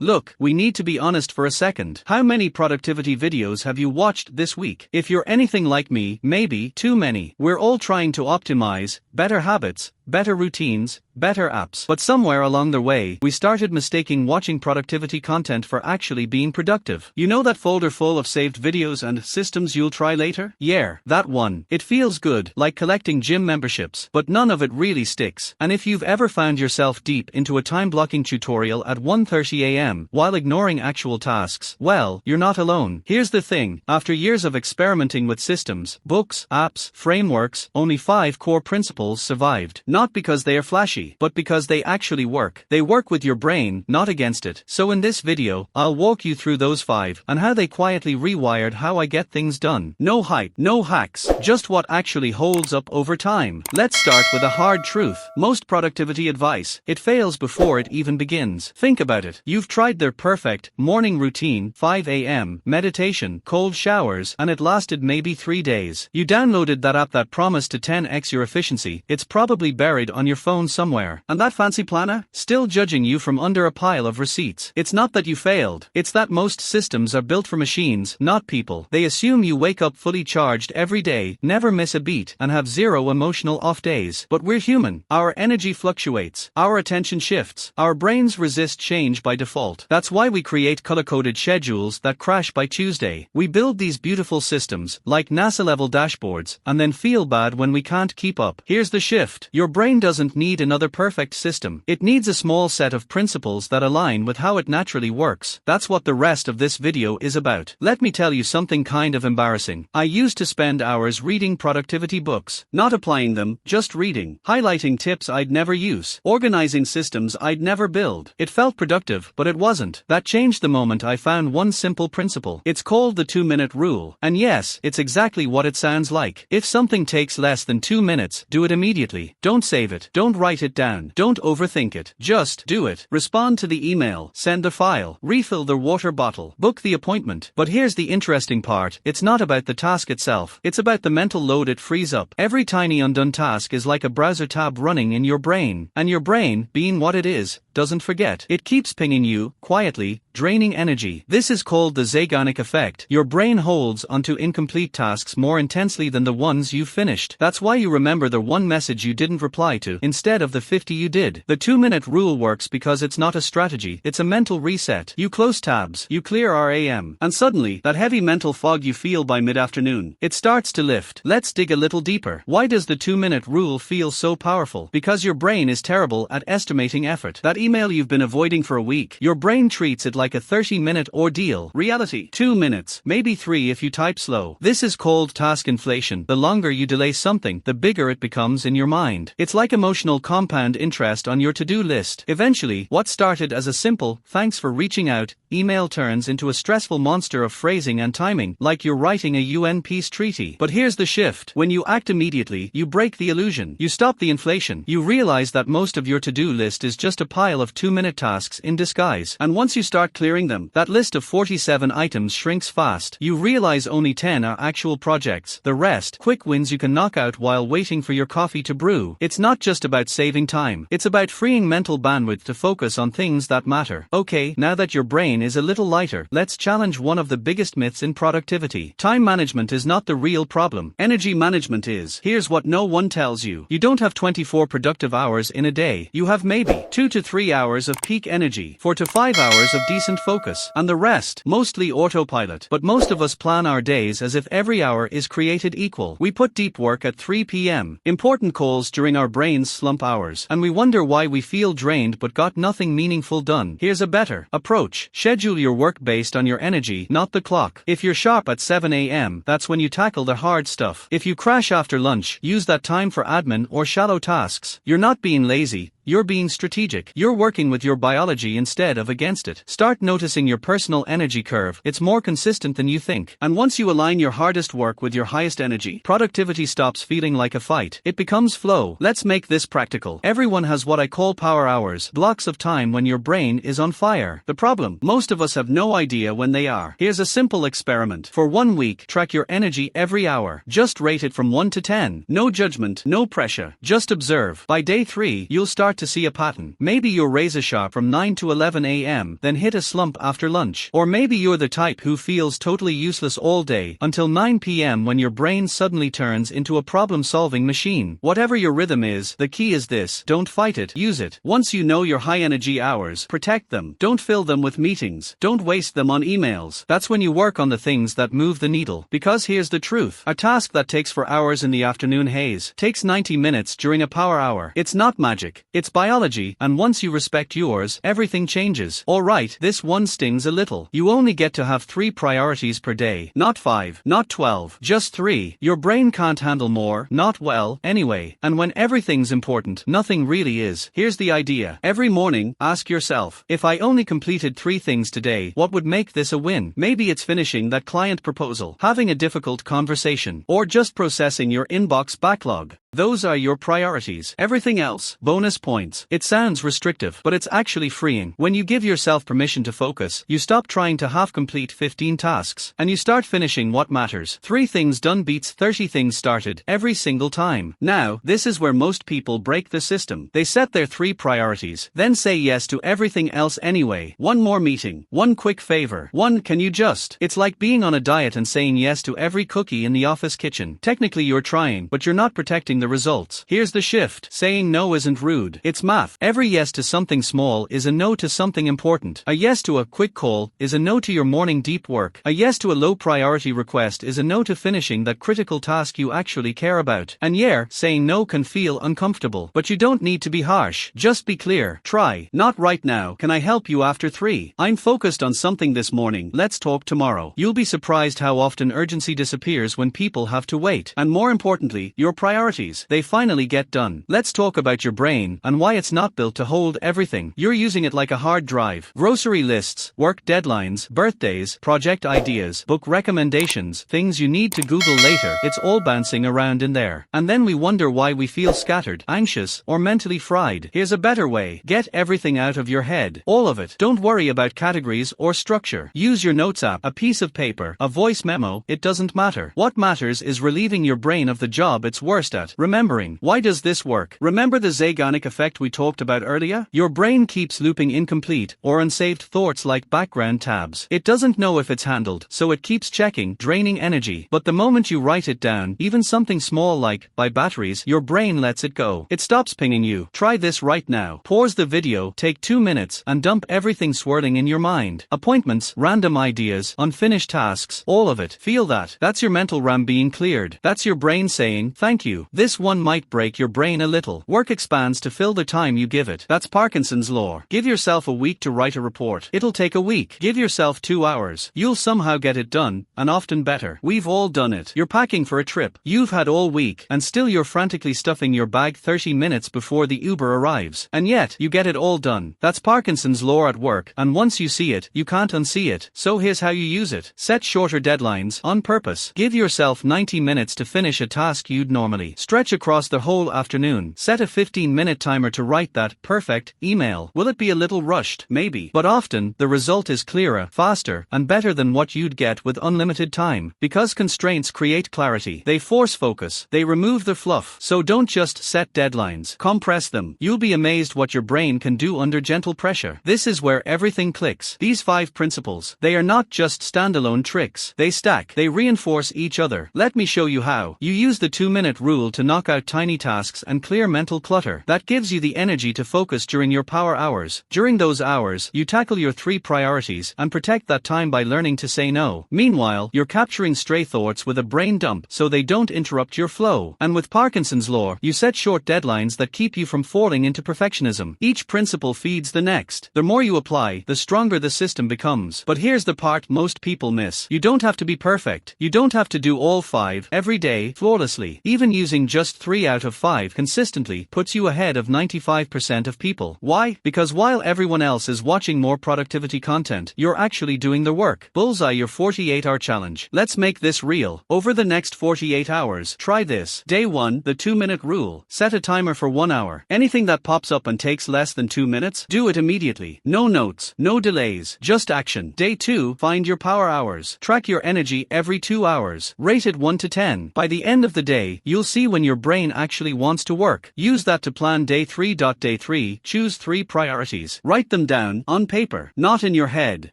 Look, we need to be honest for a second. How many productivity videos have you watched this week? If you're anything like me, maybe too many. We're all trying to optimize better habits, better routines, better apps. But somewhere along the way, we started mistaking watching productivity content for actually being productive. You know that folder full of saved videos and systems you'll try later? Yeah, that one. It feels good, like collecting gym memberships, but none of it really sticks. And if you've ever found yourself deep into a time-blocking tutorial at 1:30 a.m. while ignoring actual tasks, well, you're not alone. Here's the thing, after years of experimenting with systems, books, apps, frameworks, only 5 core principles survived. Not because they are flashy, but because they actually work. They work with your brain, not against it. So in this video, I'll walk you through those 5, and how they quietly rewired how I get things done. No hype, no hacks, just what actually holds up over time. Let's start with a hard truth. Most productivity advice, it fails before it even begins. Think about it. You've tried their perfect morning routine, 5 a.m., meditation, cold showers, and it lasted maybe 3 days. You downloaded that app that promised to 10x your efficiency. It's probably buried on your phone somewhere. And that fancy planner? Still judging you from under a pile of receipts. It's not that you failed. It's that most systems are built for machines, not people. They assume you wake up fully charged every day, never miss a beat, and have 0 emotional off days. But we're human. Our energy fluctuates. Our attention shifts. Our brains resist change by default. That's why we create color-coded schedules that crash by Tuesday. We build these beautiful systems, like NASA-level dashboards, and then feel bad when we can't keep up. Here's the shift. Your brain doesn't need another perfect system. It needs a small set of principles that align with how it naturally works. That's what the rest of this video is about. Let me tell you something kind of embarrassing. I used to spend hours reading productivity books, not applying them, just reading, highlighting tips I'd never use, organizing systems I'd never build. It felt productive, but it wasn't. That changed the moment I found one simple principle. It's called the 2-minute rule. And yes, it's exactly what it sounds like. If something takes less than 2 minutes, do it immediately. Don't save it. Don't write it down. Don't overthink it. Just do it. Respond to the email, send the file, refill the water bottle, book the appointment. But here's the interesting part. It's not about the task itself. It's about the mental load it frees up. Every tiny undone task is like a browser tab running in your brain. And your brain, being what it is, doesn't forget. It keeps pinging you, quietly, draining energy. This is called the Zeigarnik effect. Your brain holds onto incomplete tasks more intensely than the ones you've finished. That's why you remember the one message you didn't reply to, instead of the 50 you did. The 2-minute rule works because it's not a strategy, it's a mental reset. You close tabs, you clear RAM, and suddenly, that heavy mental fog you feel by mid-afternoon, it starts to lift. Let's dig a little deeper. Why does the 2-minute rule feel so powerful? Because your brain is terrible at estimating effort. That email you've been avoiding for a week, your brain treats it like a 30-minute ordeal. Reality, 2 minutes, maybe 3 if you type slow. This is called task inflation. The longer you delay something, the bigger it becomes in your mind. It's like emotional compound interest on your to-do list. Eventually, what started as a simple, thanks for reaching out, email turns into a stressful monster of phrasing and timing, like you're writing a UN peace treaty. But here's the shift. When you act immediately, you break the illusion. You stop the inflation. You realize that most of your to-do list is just a pile of 2-minute tasks in disguise. And once you start clearing them, that list of 47 items shrinks fast. You realize only 10 are actual projects. The rest, quick wins you can knock out while waiting for your coffee to brew. It's not just about saving time. It's about freeing mental bandwidth to focus on things that matter. Okay, now that your brain is a little lighter, let's challenge one of the biggest myths in productivity. Time management is not the real problem. Energy management is. Here's what no one tells you. You don't have 24 productive hours in a day. You have maybe 2 to 3 hours of peak energy, 4 to 5 hours of decent focus, and the rest, mostly autopilot. But most of us plan our days as if every hour is created equal. We put deep work at 3 p.m., important calls during our brain's slump hours, and we wonder why we feel drained but got nothing meaningful done. Here's a better approach. Schedule your work based on your energy, not the clock. If you're sharp at 7 a.m., that's when you tackle the hard stuff. If you crash after lunch, use that time for admin or shallow tasks. You're not being lazy. You're being strategic. You're working with your biology instead of against it. Start noticing your personal energy curve. It's more consistent than you think. And once you align your hardest work with your highest energy, productivity stops feeling like a fight. It becomes flow. Let's make this practical. Everyone has what I call power hours, blocks of time when your brain is on fire. The problem, most of us have no idea when they are. Here's a simple experiment. For 1 week, track your energy every hour. Just rate it from 1 to 10. No judgment, no pressure. Just observe. By day 3, you'll start to see a pattern. Maybe you're razor sharp from 9 to 11 a.m., then hit a slump after lunch. Or maybe you're the type who feels totally useless all day until 9 p.m. when your brain suddenly turns into a problem-solving machine. Whatever your rhythm is, the key is this: don't fight it, use it. Once you know your high-energy hours, protect them. Don't fill them with meetings. Don't waste them on emails. That's when you work on the things that move the needle. Because here's the truth: a task that takes 4 hours in the afternoon haze takes 90 minutes during a power hour. It's not magic, it's biology, and once you respect yours, everything changes. Alright, this one stings a little. You only get to have 3 priorities per day. Not 5, not 12, just 3. Your brain can't handle more, not well, anyway. And when everything's important, nothing really is. Here's the idea. Every morning, ask yourself, if I only completed 3 things today, what would make this a win? Maybe it's finishing that client proposal, having a difficult conversation, or just processing your inbox backlog. Those are your priorities. Everything else, bonus points. It sounds restrictive, but it's actually freeing. When you give yourself permission to focus, you stop trying to half-complete 15 tasks, and you start finishing what matters. 3 things done beats 30 things started, every single time. Now, this is where most people break the system. They set their 3 priorities, then say yes to everything else anyway. One more meeting, one quick favor, one can you just. It's like being on a diet and saying yes to every cookie in the office kitchen. Technically you're trying, but you're not protecting the results. Here's the shift: saying no isn't rude, it's math. Every yes to something small is a no to something important. A yes to a quick call is a no to your morning deep work. A yes to a low priority request is a no to finishing that critical task you actually care about. And yeah, saying no can feel uncomfortable, but you don't need to be harsh. Just be clear. Try, not right now. Can I help you after 3? I'm focused on something this morning. Let's talk tomorrow. You'll be surprised how often urgency disappears when people have to wait. And more importantly, your priorities. They finally get done. Let's talk about your brain and why it's not built to hold everything. You're using it like a hard drive. Grocery lists, work deadlines, birthdays, project ideas, book recommendations, things you need to Google later. It's all bouncing around in there. And then we wonder why we feel scattered, anxious, or mentally fried. Here's a better way. Get everything out of your head. All of it. Don't worry about categories or structure. Use your notes app, a piece of paper, a voice memo. It doesn't matter. What matters is relieving your brain of the job it's worst at. Remembering. Why does this work? Remember the Zeigarnik effect we talked about earlier? Your brain keeps looping incomplete or unsaved thoughts like background tabs. It doesn't know if it's handled, so it keeps checking, draining energy. But the moment you write it down, even something small like, buy batteries, your brain lets it go. It stops pinging you. Try this right now. Pause the video, take 2 minutes, and dump everything swirling in your mind. Appointments, random ideas, unfinished tasks, all of it. Feel that. That's your mental RAM being cleared. That's your brain saying, thank you. This one might break your brain a little. Work expands to fill the time you give it. That's Parkinson's law. Give yourself a week to write a report. It'll take a week. Give yourself 2 hours. You'll somehow get it done, and often better. We've all done it. You're packing for a trip. You've had all week, and still you're frantically stuffing your bag 30 minutes before the Uber arrives. And yet, you get it all done. That's Parkinson's law at work, and once you see it, you can't unsee it. So here's how you use it. Set shorter deadlines, on purpose. Give yourself 90 minutes to finish a task you'd normally stretch across the whole afternoon. Set a 15-minute timer to write that perfect email. Will it be a little rushed? Maybe. But often, the result is clearer, faster, and better than what you'd get with unlimited time. Because constraints create clarity. They force focus. They remove the fluff. So don't just set deadlines. Compress them. You'll be amazed what your brain can do under gentle pressure. This is where everything clicks. These 5 principles. They are not just standalone tricks. They stack. They reinforce each other. Let me show you how. You use the 2-minute rule to knock out tiny tasks and clear mental clutter. That gives you the energy to focus during your power hours. During those hours, you tackle your 3 priorities and protect that time by learning to say no. Meanwhile, you're capturing stray thoughts with a brain dump so they don't interrupt your flow. And with Parkinson's law, you set short deadlines that keep you from falling into perfectionism. Each principle feeds the next. The more you apply, the stronger the system becomes. But here's the part most people miss. You don't have to be perfect. You don't have to do all 5 every day flawlessly. Even using just 3 out of 5 consistently puts you ahead of 95% of people. Why? Because while everyone else is watching more productivity content, you're actually doing the work. Bullseye your 48-hour challenge. Let's make this real. Over the next 48 hours, try this. Day 1, the 2-minute rule. Set a timer for 1 hour. Anything that pops up and takes less than 2 minutes, do it immediately. No notes, no delays, just action. Day 2, find your power hours. Track your energy every 2 hours. Rate it 1 to 10. By the end of the day, you'll see when when your brain actually wants to work. Use that to plan day 3. Day 3. Choose 3 priorities. Write them down, on paper. Not in your head,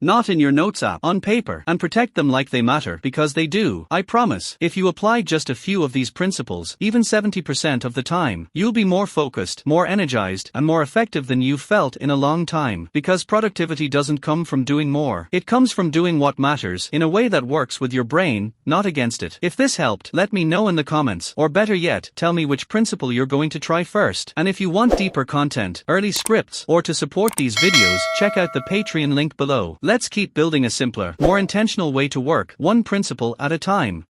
not in your notes app, on paper. And protect them like they matter, because they do. I promise. If you apply just a few of these principles, even 70% of the time, you'll be more focused, more energized, and more effective than you've felt in a long time. Because productivity doesn't come from doing more. It comes from doing what matters, in a way that works with your brain, not against it. If this helped, let me know in the comments. Or better yet, tell me which principle you're going to try first. And if you want deeper content, early scripts, or to support these videos, check out the Patreon link below. Let's keep building a simpler, more intentional way to work, one principle at a time.